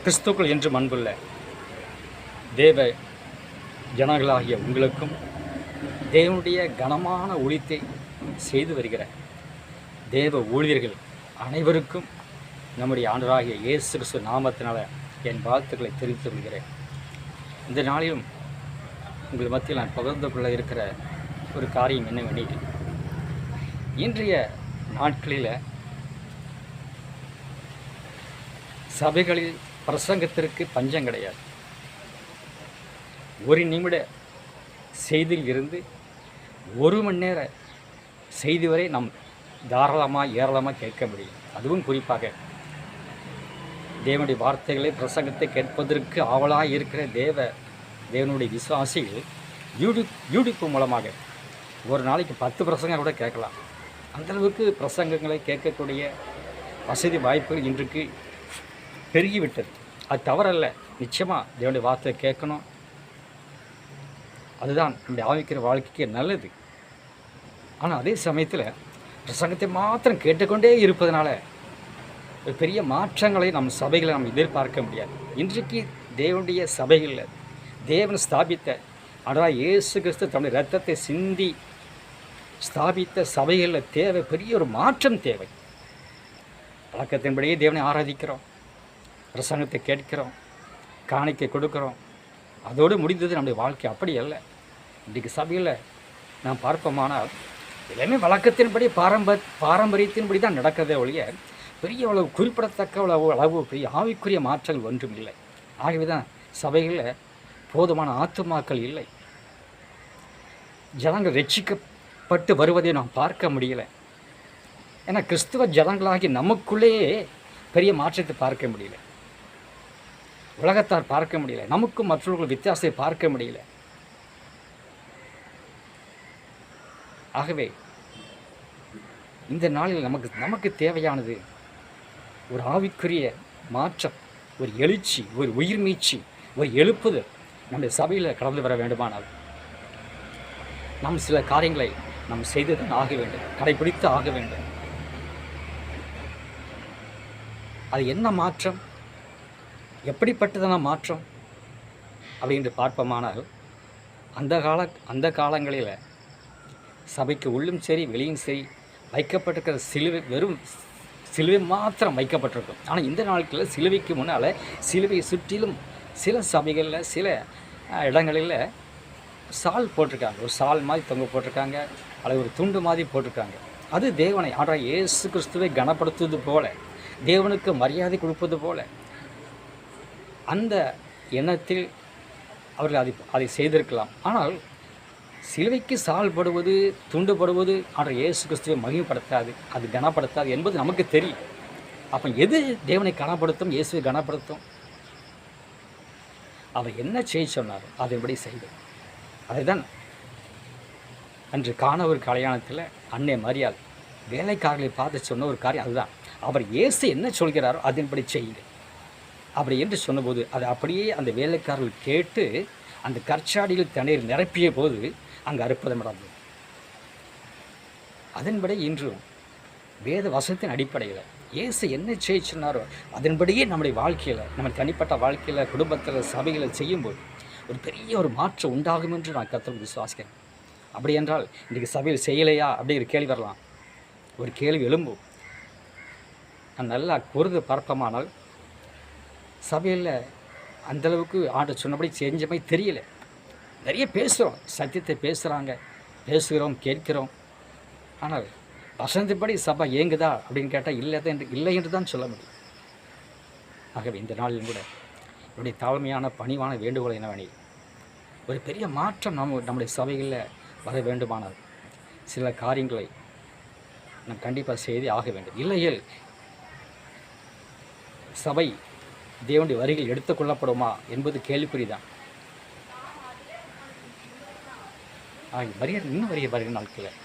கிறிஸ்துக்கள் என்று அன்புள்ள தேவ ஜனங்களாகிய உங்களுக்கும் தேவனுடைய கனமான ஊழியத்தை செய்து வருகிற தேவ ஊழியர்கள் அனைவருக்கும் நம்முடைய ஆண்டவராகிய இயேசு கிறிஸ்து நாமத்தினால என் வாழ்த்துக்களை தெரிவித்து கொள்கிறேன். இந்த நாளிலும் உங்கள் மத்தியில் நான் பகிர்ந்து கொள்ள இருக்கிற ஒரு காரியம் என்னவெனில், இன்றைய நாட்களில் சபைகளில் பிரசங்கத்திற்கு பஞ்சம் கிடையாது. ஒரு நிமிட செய்தியில் இருந்து ஒரு மணி நேர செய்தி வரை நாம் தாராளமாக ஏராளமாக கேட்க முடியும். அதுவும் குறிப்பாக தேவனுடைய வார்த்தைகளை பிரசங்கத்தை கேட்பதற்கு ஆவலாக இருக்கிற தேவனுடைய விசுவாசிகள் யூடியூப் மூலமாக ஒரு நாளைக்கு 10 பிரசங்கம் கூட கேட்கலாம். அந்தளவுக்கு பிரசங்கங்களை கேட்கக்கூடிய வசதி வாய்ப்புகள் இன்றைக்கு பெருகிவிட்டது. அது தவறல்ல, நிச்சயமாக தேவனுடைய வார்த்தையை கேட்கணும். அதுதான் நம்முடைய ஆவிக்கிற வாழ்க்கைக்கு நல்லது. ஆனால் அதே சமயத்தில் பிரசங்கத்தை மாத்திரம் கேட்டுக்கொண்டே இருப்பதனால பெரிய மாற்றங்களை நம் சபைகளை நாம் எதிர்பார்க்க முடியாது. இன்றைக்கு தேவனுடைய சபைகளில் தேவன் ஸ்தாபித்த ஆனால் இயேசு கிறிஸ்து தன்னுடைய இரத்தத்தை சிந்தி ஸ்தாபித்த சபைகளில் பெரிய ஒரு மாற்றம் தேவை. பழக்கத்தின்படியே தேவனை ஆராதிக்கிறோம், பிரசங்கத்தை கேட்கிறோம், காணிக்கை கொடுக்குறோம், அதோடு முடிந்தது நம்முடைய வாழ்க்கை. அப்படி அல்ல. இன்றைக்கு சபையில் நாம் பார்ப்போமானால் எல்லாமே வழக்கத்தின்படி பாரம்பரியத்தின்படி தான் நடக்கிறதே ஒழிய பெரிய அளவு குறிப்பிடத்தக்க அளவு பெரிய ஆவிக்குரிய மாற்றங்கள் ஒன்றும் இல்லை. ஆகவே தான் சபைகளில் போதுமான ஆத்துமாக்கள் இல்லை. ஜனங்கள் ரட்சிக்கப்பட்டு வருவதை நாம் பார்க்க முடியலை. ஏன்னா கிறிஸ்துவ ஜனங்களாகி நமக்குள்ளேயே பெரிய மாற்றத்தை பார்க்க முடியல, உலகத்தார் பார்க்க முடியல, நமக்கும் மற்றவர்கள் வித்தியாசத்தை பார்க்க முடியல. ஆகவே இந்த நாளில் நமக்கு தேவையானது ஒரு ஆவிக்குரிய மாற்றம், ஒரு எழுச்சி, ஒரு உயிர்மீச்சி, ஒரு எழுப்புதல் நம்முடைய சபையில் கடந்து வர வேண்டுமானால் நாம் சில காரியங்களை நாம் செய்துதான் ஆக வேண்டும், கடைபிடித்து ஆக வேண்டும். அது என்ன மாற்றம், எப்படிப்பட்டதான மாற்றம் அப்படின்று பார்ப்போமானால் அந்த காலங்களில் சபைக்கு உள்ளும் சரி வெளியும் சரி வைக்கப்பட்டிருக்கிற சிலுவை வெறும் சிலுவை மாத்திரம் வைக்கப்பட்டிருக்கும். ஆனால் இந்த நாட்களில் சிலுவைக்கு முன்னால் சிலுவையை சுற்றிலும் சில சபைகளில் சில இடங்களில் சால் போட்டிருக்காங்க. ஒரு சால் மாதிரி தொங்க போட்டிருக்காங்க, அல்லது ஒரு துண்டு மாதிரி போட்டிருக்காங்க. அது தேவனை ஆனால் இயேசு கிறிஸ்துவை கனப்படுத்துவது போல, தேவனுக்கு மரியாதை கொடுப்பது போல அந்த எண்ணத்தில் அவர்கள் அதை செய்திருக்கலாம். ஆனால் சிலுவைக்கு சால்படுவது, துண்டுபடுவது ஆனால் இயேசு கிறிஸ்துவை மகிமைப்படுத்தாது, அது கனப்படுத்தாது என்பது நமக்கு தெரியும். அப்போ எது தேவனை கனப்படுத்தும், இயேசுவை கனப்படுத்தும்? அவர் என்ன செய்ய சொன்னார் அதன்படி செய்தோம். அதுதான் அன்று காண ஒரு கல்யாணத்தில் அன்னை மரியாள் வேலைக்காரர்களை பார்த்து சொன்ன ஒரு காரியம் அதுதான். அவர் இயேசு என்ன சொல்கிறாரோ அதன்படி செய்யுங்க அப்படி என்று சொன்னபோது அது அப்படியே அந்த வேலைக்காரர்கள் கேட்டு அந்த கற்சாடியில் தண்ணீர் நிரப்பிய போது அங்கே அற்புதம் நடந்தது. அதன்படி இன்றும் வேத வசனத்தின் அடிப்படையில் இயேசு என்ன செய்ய சொன்னாரோ அதன்படியே நம்முடைய வாழ்க்கையில், நம்ம தனிப்பட்ட வாழ்க்கையில், குடும்பத்தில், சபைகளை செய்யும்போது ஒரு பெரிய ஒரு மாற்றம் உண்டாகும் என்று நான் கர்த்தருக்கு விசுவாசிக்கிறேன். அப்படி என்றால் இன்றைக்கி சபையில் செய்யலையா அப்படிங்கிற கேள்வி வரலாம், ஒரு கேள்வி எழும்பும். நான் நல்லா பொருது பார்ப்பமானால் சபையில் அந்தளவுக்கு ஆண்டு சொன்னபடி செஞ்ச மாதிரி தெரியல. நிறைய பேசுகிறோம், சத்தியத்தை பேசுகிறோம், கேட்கிறோம். ஆனால் வசனத்தின்படி சபை இயங்குதா அப்படின்னு கேட்டால் இல்லை என்று தான் சொல்ல முடியும். ஆகவே இந்த நாளிலும் கூட என்னுடைய தாழ்மையான பணிவான வேண்டுகோள் என்னவெனில், ஒரு பெரிய மாற்றம் நம்முடைய சபைகளில் வர வேண்டுமானால் சில காரியங்களை நாம் கண்டிப்பாக செய்து ஆக வேண்டும். இல்லையில் சபை தேவனுடைய வரிகள் எடுத்துக்கொள்ளப்படுமா என்பது கேள்விக்குறிதான். இன்னும் வருகிற நாட்களில்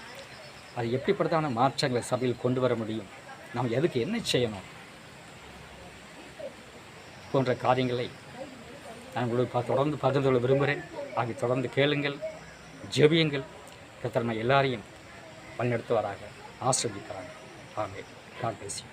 அது எப்படிப்பட்டதான மாற்றங்களை சபையில் கொண்டு வர முடியும், நாம் எதுக்கு என்ன செய்யணும் போன்ற காரியங்களை நான் உங்களுக்கு தொடர்ந்து பகிர்ந்து கொள்ள விரும்புகிறேன். ஆகிய தொடர்ந்து கேளுங்கள், ஜெபியுங்கள். கர்த்தர் எல்லாரையும் வழிநடத்துவாராக, ஆசீர்வதிப்பாராக. ஆமென். God bless you.